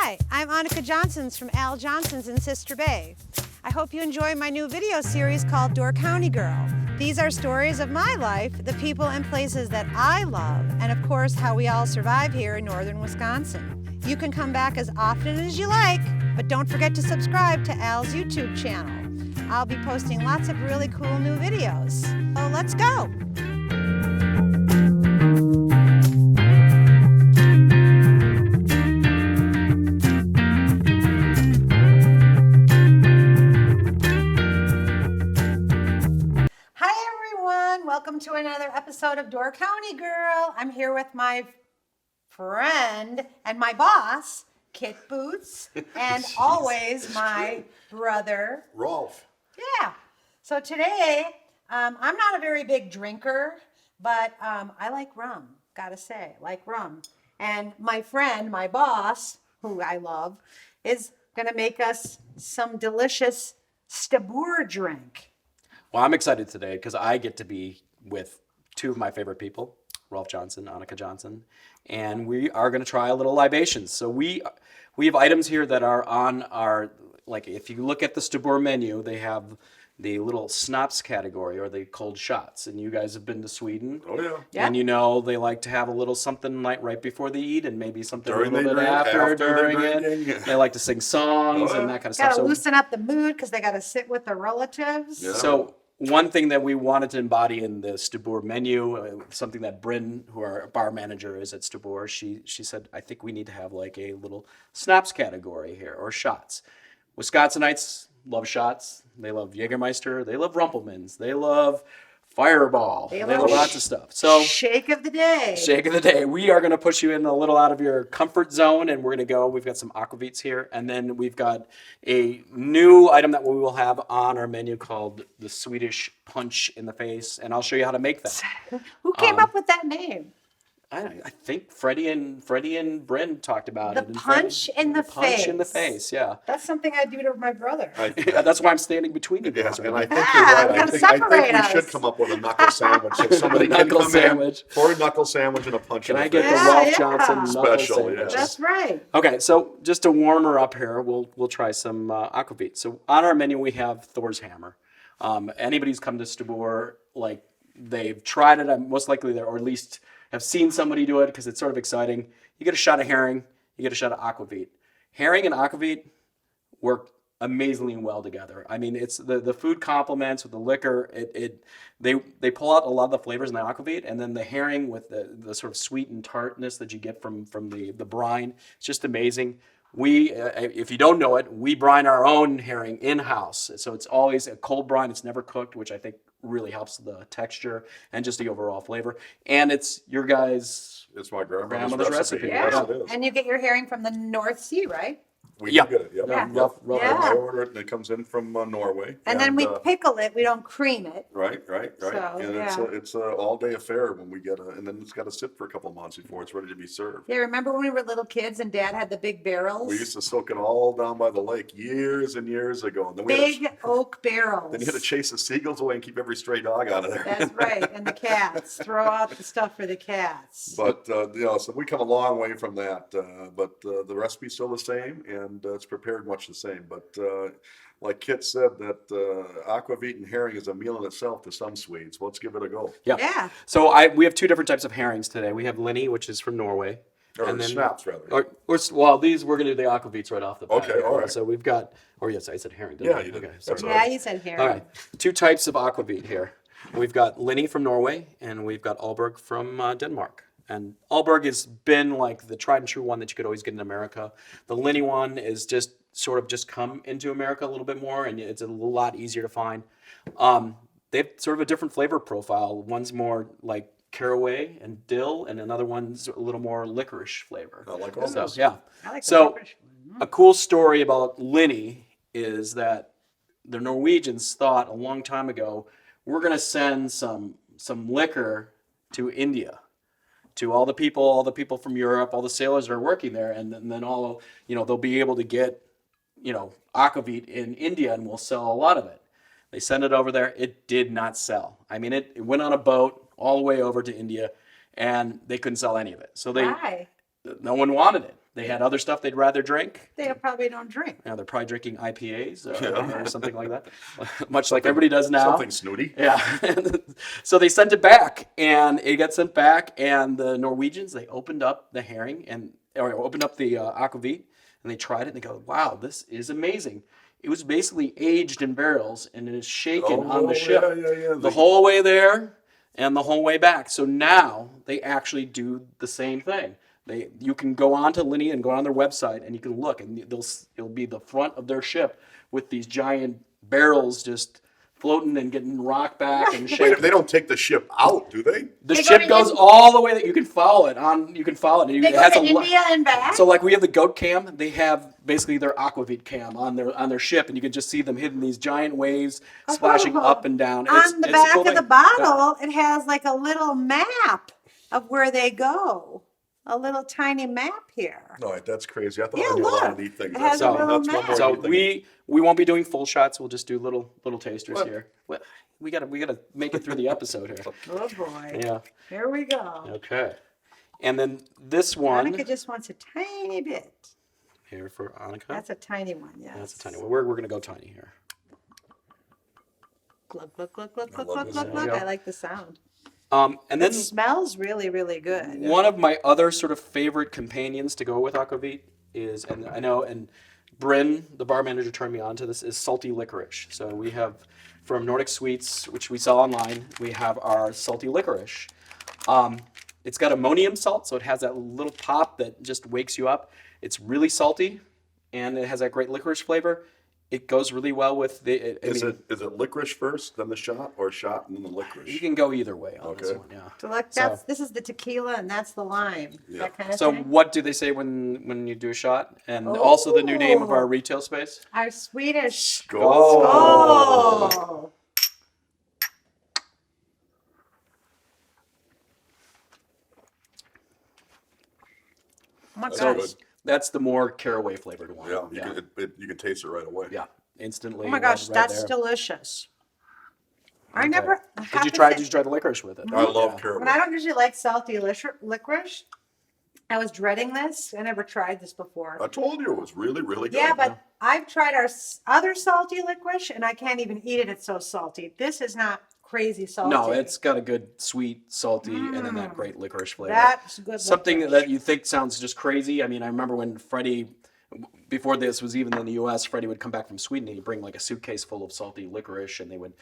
Hi, I'm Annika Johnsons from Al Johnson's in Sister Bay. I hope you enjoy my new video series called Door County Girl. These are stories of my life, the people and places that I love, and of course how we all survive here in northern Wisconsin. You can come back as often as you like, but don't forget to subscribe to Al's YouTube channel. I'll be posting lots of really cool new videos. So let's go! Welcome to another episode of Door County Girl. I'm here with my friend and my boss, Kit Butz, and always my brother, Rolf. Yeah. So today, I'm not a very big drinker, but I like rum, gotta say, like rum. And my friend, my boss, who I love, is gonna make us some delicious Stabbur drink. Well, I'm excited today because I get to be with two of my favorite people, Rolf Johnson, Annika Johnson, and we are going to try a little libations. So we have items here that are on our, like if you look at the Stabbur menu, they have the little snaps category or the cold shots. And you guys have been to Sweden. Oh, yeah. And you know they like to have a little something like right before they eat and maybe something During a little bit after during it. Yeah. They like to sing songs and that kind of stuff. Gotta loosen up the mood because they gotta sit with their relatives. Yeah. So one thing that we wanted to embody in the Stabbur menu, something that Bryn, who our bar manager is at Stabbur, she said, I think we need to have like a little snaps category here, or shots. Wisconsinites love shots. They love Jägermeister. They love Rumpelmans. They love Fireball. They love lots of stuff. So shake of the day. Shake of the day. We are going to push you in a little out of your comfort zone, and we're going to go. We've got some aquavits here, and then we've got a new item that we will have on our menu called the Swedish Punch in the face, and I'll show you how to make that. Who came up with that name? I think Freddie and Bryn talked about The it. punch in the face. Punch in the face, yeah. That's something I do to my brother. That's why I'm standing between you guys. And Right? I think you're right. I think separate we us. should come up with a knuckle sandwich. So somebody can Knuckle come sandwich. in for a knuckle sandwich and a punch. Can in I the get face. the Yeah, Rolf yeah. Johnson knuckle Special, sandwich? yes. That's right. Okay, so just to warm her up here, we'll try some aquavit. So on our menu we have Thor's hammer. Anybody who's come to Stabbur, like they've tried it, most likely there, or at least have seen somebody do it because it's sort of exciting. You get a shot of herring, you get a shot of aquavit. Herring and aquavit work amazingly well together. I mean, it's the food complements with the liquor. They pull out a lot of the flavors in the aquavit, and then the herring with the sort of sweet and tartness that you get from the brine. It's just amazing. We, if you don't know it, we brine our own herring in-house. So it's always a cold brine. It's never cooked, which I think really helps the texture and just the overall flavor. And it's your guys' It's my grandmother's recipe. Yeah. Yes, it is. And you get your herring from the North Sea, right? We Yeah. do get it. Yep. Yeah. Rough. Yeah. I order it and it comes in from Norway. And then we pickle it. We don't cream it. Right. So, And yeah. it's a all day affair when we get and then it's got to sit for a couple months before it's ready to be served. Yeah, remember when we were little kids and Dad had the big barrels? We used to soak it all down by the lake years and years ago. And then Big oak barrels. then you had to chase the seagulls away and keep every stray dog out of there. That's right. And the cats. Throw out the stuff for the cats. But so we come a long way from that. But the recipe's still the same, and it's prepared much the same. But like Kit said, that aquavit and herring is a meal in itself to some Swedes. Let's give it a go. Yeah. So we have two different types of herrings today. We have LINIE, which is from Norway. Or and then, snaps, rather. Well, we're going to do the aquavits right off the bat. Okay, all right. So we've got, yes, I said herring. Didn't Yeah, I? you did. Okay, That's sorry. all Yeah, you said herring. All right, two types of aquavit here. We've got LINIE from Norway, and we've got Aalborg from Denmark. And Aalborg has been like the tried and true one that you could always get in America. The LINIE one is just sort of just come into America a little bit more, and it's a lot easier to find. They have sort of a different flavor profile. One's more like caraway and dill, and another one's a little more licorice flavor. I like all So, those. yeah. I like the So licorice one. a cool story about LINIE is that the Norwegians thought a long time ago, we're going to send some liquor to India, to all the people from Europe, all the sailors that are working there, and then all, they'll be able to get, aquavit in India, and we'll sell a lot of it. They sent it over there. It did not sell. I mean, it went on a boat all the way over to India, and they couldn't sell any of it. So Why? no one wanted it. they had other stuff they'd rather drink. They probably don't drink. They're probably drinking IPAs or something like that, much like everybody does now. Something snooty. Yeah. So they sent it back, and it got sent back, and the Norwegians, they opened up the herring or opened up the aquavit, and they tried it, and they go, wow, this is amazing. It was basically aged in barrels, and it is shaken on the ship the whole way there and the whole way back. So now they actually do the same thing. You can go on to LINIE and go on their website, and you can look, and it'll be the front of their ship with these giant barrels just floating and getting rocked back and shaking. Wait, they don't take the ship out, do they? The ship goes all the way that you can follow it on. You can follow it. They go to India and back. So like we have the goat cam, they have basically their aquavit cam on their ship, and you can just see them hitting these giant waves, splashing up and down. On the back of the bottle, it has like a little map of where they go. A little tiny map here. No, that's crazy. I thought I knew a lot of neat things. It has a little map. So we won't be doing full shots. We'll just do little tasters here. Well, we gotta make it through the episode here. Oh boy. Yeah. Here we go. Okay. And then this one. Annika just wants a tiny bit. Here for Annika. That's a tiny one, yes. That's a tiny one. We're gonna go tiny here. Glug, glug, glug, glug, glug, glug, glug, glug. I like the sound. And then It smells really, really good. one of my other sort of favorite companions to go with aquavit is, and I know, and Bryn, the bar manager, turned me on to this, is salty licorice. So we have from Nordic Sweets, which we sell online, we have our salty licorice. It's got ammonium salt, so it has that little pop that just wakes you up. It's really salty, and it has that great licorice flavor. It goes really well with the. Is it licorice first, then the shot, or shot and then the licorice? You can go either way on this one, yeah. So look, this is the tequila and that's the lime. Yeah. That kind of So thing. what do they say when you do a shot? And also the new name of our retail space? Our Swedish Skål. Oh. Oh my gosh. Good. That's the more caraway flavored one. Yeah, you can taste it right away. Yeah, instantly. Oh my gosh, right that's there. delicious. I Okay. never. Did you try the licorice with it? I love caraway. When I don't usually like salty licorice, I was dreading this. I never tried this before. I told you it was really, really good. Yeah, but I've tried our other salty licorice, and I can't even eat it. It's so salty. This is not crazy salty. No, it's got a good sweet, salty, and then that great licorice flavor. That's good. Something licorice. that you think sounds just crazy. I mean, I remember when Freddie, before this was even in the U.S., Freddie would come back from Sweden and he'd bring like a suitcase full of salty licorice, and they would,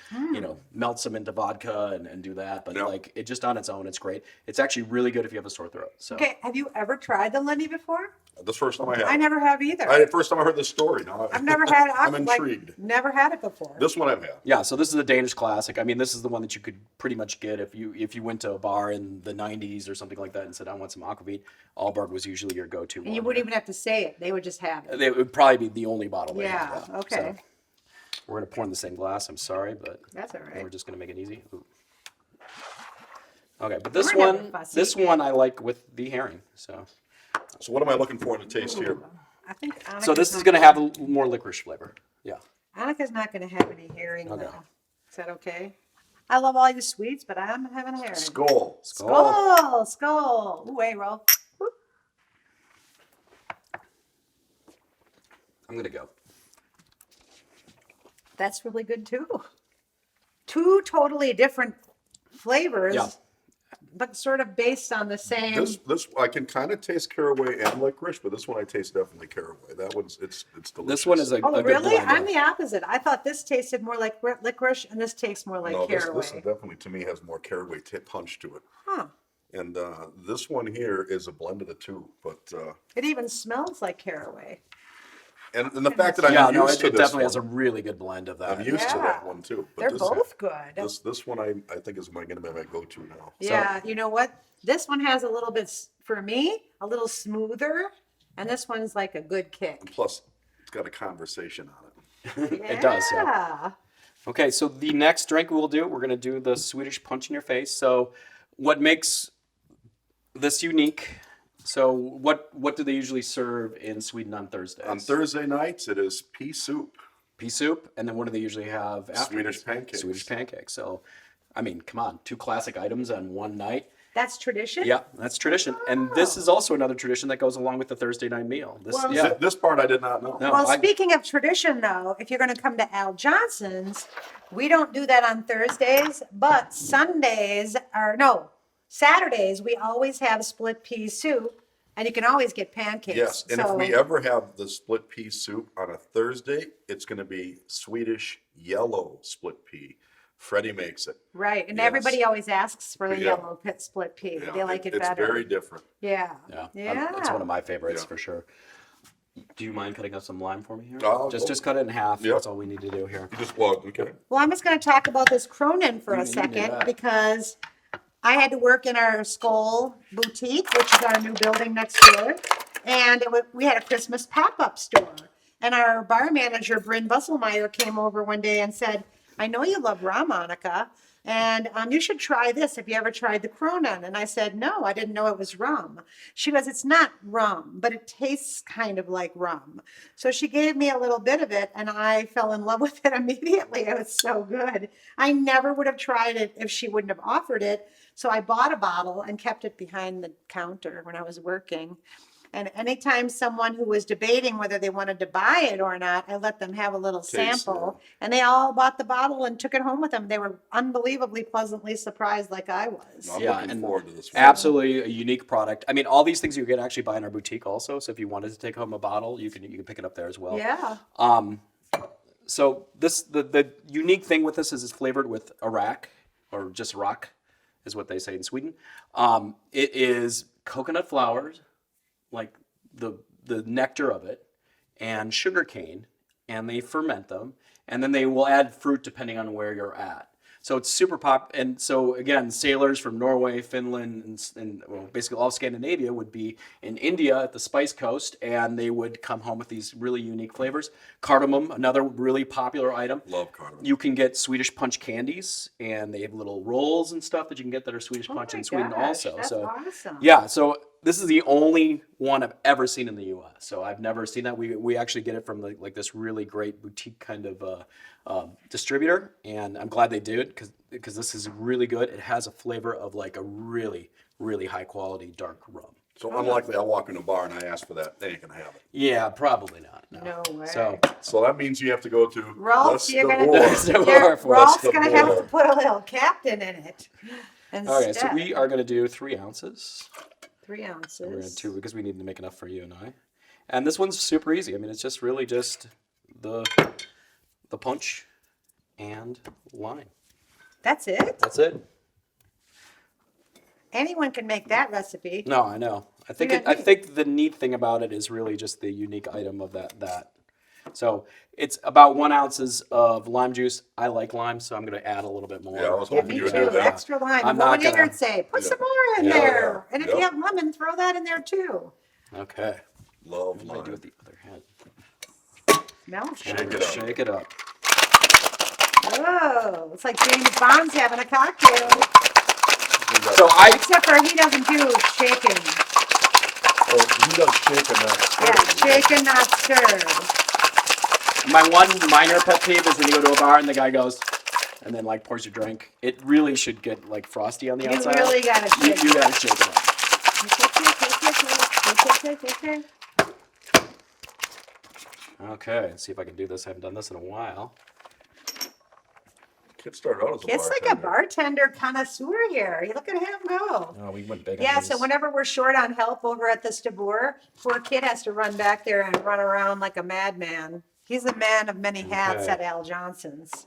melt some into vodka and do that. But like it just on its own, it's great. It's actually really good if you have a sore throat. So. Okay, have you ever tried the LINIE before? This first time I had I it. never have either. First time I heard this story. Now I've never had it. I'm intrigued. Never had it before. This one I've had. Yeah, so this is a Danish classic. I mean, this is the one that you could pretty much get if you went to a bar in the 90s or something like that and said, I want some aquavit. Aalborg was usually your go-to And one. you wouldn't even have to say it. They would just have it. It would probably be the only bottle. they Yeah, had, okay. So we're going to pour in the same glass. I'm sorry, but That's all right. we're just going to make it easy. Ooh. Okay, but this We're never one, fussy. I like with the herring. So So what am I looking for in the taste here? I think Annika's so this is not going to have a little more licorice flavor. Yeah. Annika's not going to have any herring Okay. though. Is that okay? I love all your sweets, but I'm having a herring. Skål. Skål! Skål! Ooh, hey, Rolf. I'm going to go. That's really good too. Two totally different flavors, Yeah. but sort of based on the same. This I can kind of taste caraway and licorice, but this one I taste definitely caraway. That one's it's delicious. This one is a Oh, good really? blend. I'm the opposite. I thought this tasted more like licorice, and this tastes more like no, caraway. this definitely to me has more caraway punch to it. Huh. And this one here is a blend of the two, but It even smells like caraway. and the fact that I'm Yeah, no, used it to this definitely one, has a really good blend of that. I'm used to Yeah. that one too. But They're both good. This one I think is going to be my go-to now. Yeah, you know what? This one has a little bit, for me, a little smoother, and this one's like a good kick. And plus, it's got a conversation on it. It does, yeah. Yeah. Okay, so the next drink we'll do, we're going to do the Swedish Punch in your face. So what makes this unique? So what do they usually serve in Sweden on Thursdays? On Thursday nights, it is pea soup. Pea soup, and then what do they usually have after? Swedish pancakes. Swedish pancakes. So, I mean, come on, two classic items on one night. That's tradition? Yeah, that's tradition. And this is also another tradition that goes along with the Thursday night meal. This, Well, yeah. This part I did not know. No. Well, I- speaking of tradition, though, if you're going to come to Al Johnson's, we don't do that on Thursdays, but Saturdays, we always have split pea soup, and you can always get pancakes. Yes, and if we ever have the split pea soup on a Thursday, it's gonna be Swedish yellow split pea. Freddie makes it. Right, and Yes. everybody always asks for the Yeah. yellow pit split pea. Yeah, They like it it's better. very different. Yeah. Yeah. It's one of my favorites Yeah. for sure. Do you mind cutting up some lime for me here? Oh, Just cut it in half. Yep. That's all we need to do here. You just walk, okay. Well, I'm just going to talk about this Kronan for You a do second that. because I had to work in our Skoll boutique, which is our new building next door, and we had a Christmas pop-up store. And our bar manager, Bryn Busselmeyer, came over one day and said, I know you love rum, Monica, and you should try this. Have you ever tried the Kronan? And I said, no, I didn't know it was rum. She goes, it's not rum, but it tastes kind of like rum. So she gave me a little bit of it, and I fell in love with it immediately. It was so good. I never would have tried it if she wouldn't have offered it. So I bought a bottle and kept it behind the counter when I was working. And anytime someone who was debating whether they wanted to buy it or not, I let them have a little sample. And they all bought the bottle and took it home with them. They were unbelievably pleasantly surprised like I was. I'm Yeah, looking and forward to this. Absolutely a unique product. I mean, all these things you can actually buy in our boutique also. So if you wanted to take home a bottle, you can pick it up there as well. Yeah. So the unique thing with this is it's flavored with Arak, or just rock, is what they say in Sweden. It is coconut flowers, like the nectar of it, and sugar cane, and they ferment them, and then they will add fruit depending on where you're at. So it's super pop, and so again, sailors from Norway, Finland, and well, basically all Scandinavia would be in India at the Spice Coast, and they would come home with these really unique flavors. Cardamom, another really popular item. Love cardamom. You can get Swedish Punch candies, and they have little rolls and stuff that you can get that are Swedish Punch my in Sweden gosh, also. that's So awesome. yeah, so this is the only one I've ever seen in the U.S. So I've never seen that. We actually get it from like this really great boutique kind of distributor, and I'm glad they did because this is really good. It has a flavor of like a really, really high quality dark rum. So unlikely I'll walk in a bar and I ask for that, they ain't gonna have it. Yeah, probably not. No way. So that means you have to go to Rolf, you're gonna, Stabbur for Rolf's us. gonna have to put a little captain in it. okay, so instead. we are going to do 3 ounces. 3 ounces. We're going to 2 because we need to make enough for you and I. And this one's super easy. I mean, it's just really just the punch and lime. That's it? That's it. Anyone can make that recipe. No, I know. I think Yeah, I think the neat thing about it is really just the unique item of that. So it's about 1 ounces of lime juice. I like lime, so I'm going to add a little bit more. Yeah, I was Yeah, hoping me you would too. do that. Extra lime. I'm What not would gonna- Ingrid say? Put Yeah. some more in Yeah. there. And if you Yep. have lemon, throw that in there too. Okay. Love What do I do lime. with the other hand? No? Shake it up. Shake it up. Oh, it's like James Bond's having a cocktail. So Except for he doesn't do shaking. Oh, he does shake and that. Yeah, shaken, not stirred. my one minor pet peeve is when you go to a bar and the guy goes, and then like pours your drink. It really should get like frosty on the You outside. really gotta shake You gotta shake it up. Okay, let's see if I can do this. I haven't done this in a while. Kid started out as a It's like a bartender connoisseur here. You look at him go. Oh, we went big on Yeah, these. so whenever we're short on help over at the Stabbur, poor kid has to run back there and run around like a madman. He's a man of many hats Okay. at Al Johnson's.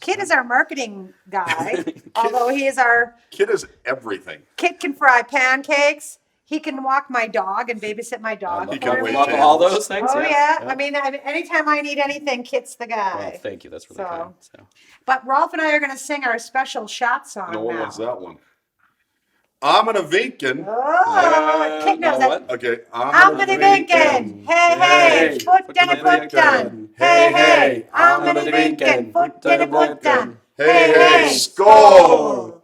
Kid is our marketing guy, although he is our, Kid is everything. Kid can fry pancakes. He can walk my dog and babysit my dog. I can for wait me. love all those things. Oh yeah. I mean, anytime I need anything, Kit's the Well, guy. thank you. That's really So- kind. So. But Rolf and I are going to sing our special shot song No one now. wants that one. I'm gonna vinken. Oh, Kit knows no, that. what? Okay, I'm gonna vinken. Hey, hey, foot and a foot done. Hey, hey, I'm gonna vinken. Foot and a foot done. Hey, hey, skull!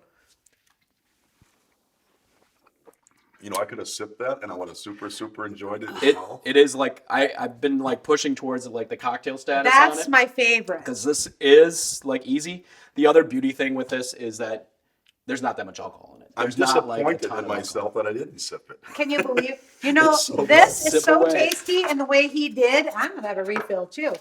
You know, I could have sipped that and I would have super enjoyed it. as well. It is like I've been like pushing towards like the cocktail status on That's it. my favorite. Because this is like easy. The other beauty thing with this is that there's not that much alcohol in it. I'm There's not like a disappointed ton in of myself that I didn't sip it. Can you believe? You know, It's so this good. is Sip so away. tasty, and the way he did, I'm gonna have a refill too.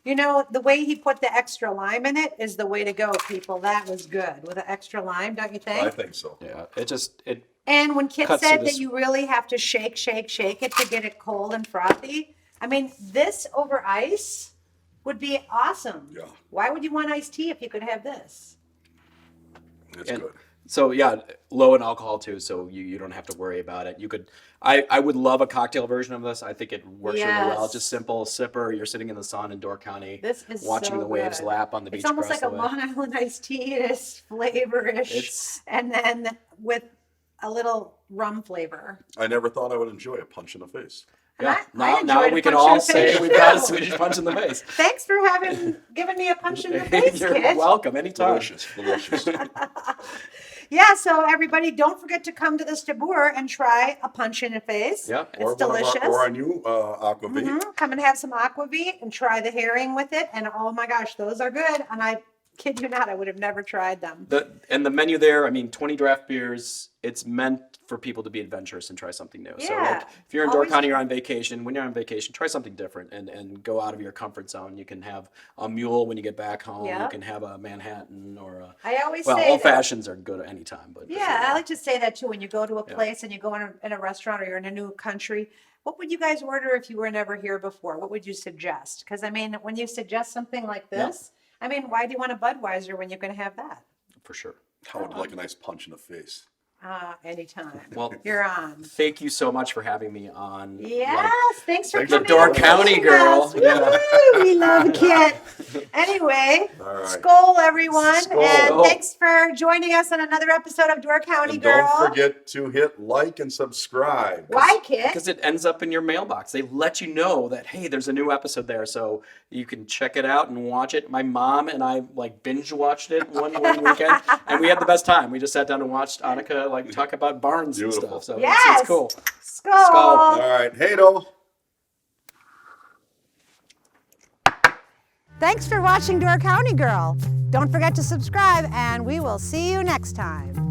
You know, the way he put the extra lime in it is the way to go, people. That was good with the extra lime, don't you think? I think so. Yeah, it And when Kit cuts said through that this- you really have to shake it to get it cold and frothy, I mean, this over ice would be awesome. Yeah. Why would you want iced tea if you could have this? It's And good. so yeah, low in alcohol too, so you don't have to worry about it. You could, I would love a cocktail version of this. I think it works really well. Yes. Just simple sipper. You're sitting in the sun in Door County, This is watching so the waves good. lap on the beach. It's almost like across a the way. Long Island iced tea. It's flavorish, It's- and then with a little rum flavor. I never thought I would enjoy a punch in the face. Yeah. I Now enjoyed we a can punch in all the say face, we've got a too. Swedish punch in the face. Thanks for giving me a punch in the face, You're Kit. welcome anytime. Delicious, delicious. Yeah, so everybody, don't forget to come to the Stabbur and try a punch in the face. Yeah. It's delicious. Or our new aquavit. Mhm. Come and have some aquavit and try the herring with it. And oh my gosh, those are good. And I kid you not, I would have never tried them. The menu there, I mean, 20 draft beers. It's meant for people to be adventurous and try something new. So Yeah. like, if you're in Door Always- County, you're on vacation. When you're on vacation, try something different and go out of your comfort zone. You can have a mule when you get back home. Yeah. You can have a Manhattan or a, I always well, say old that. fashions are good at any time. But Yeah, I like to say that too. When you go to a place and you go in a restaurant or you're in a new country, what would you guys order if you were never here before? What would you suggest? Because I mean, when you suggest something like this, I mean, why do you want a Budweiser when you can have that? for sure. I would like a nice punch in the face. Anytime. Well, You're on. thank you so much for having me on. Yes, thanks for Thanks coming. for Door and County visiting girl. us. Yeah. Woo-hoo, we love Kit. Anyway, All right. skol everyone, Skol. and Oh. thanks for joining us on another episode of Door County And Girl. don't forget to hit like and subscribe. Why, Kit? Because it ends up in your mailbox. They let you know that, hey, there's a new episode there, so you can check it out and watch it. My mom and I like binge watched it one weekend, and we had the best time. We just sat down and watched Annika like talk about barns and Beautiful. stuff. So Yes. it's cool. Skol. All right. Hey, do. Thanks for watching Door County Girl. Don't forget to subscribe, and we will see you next time.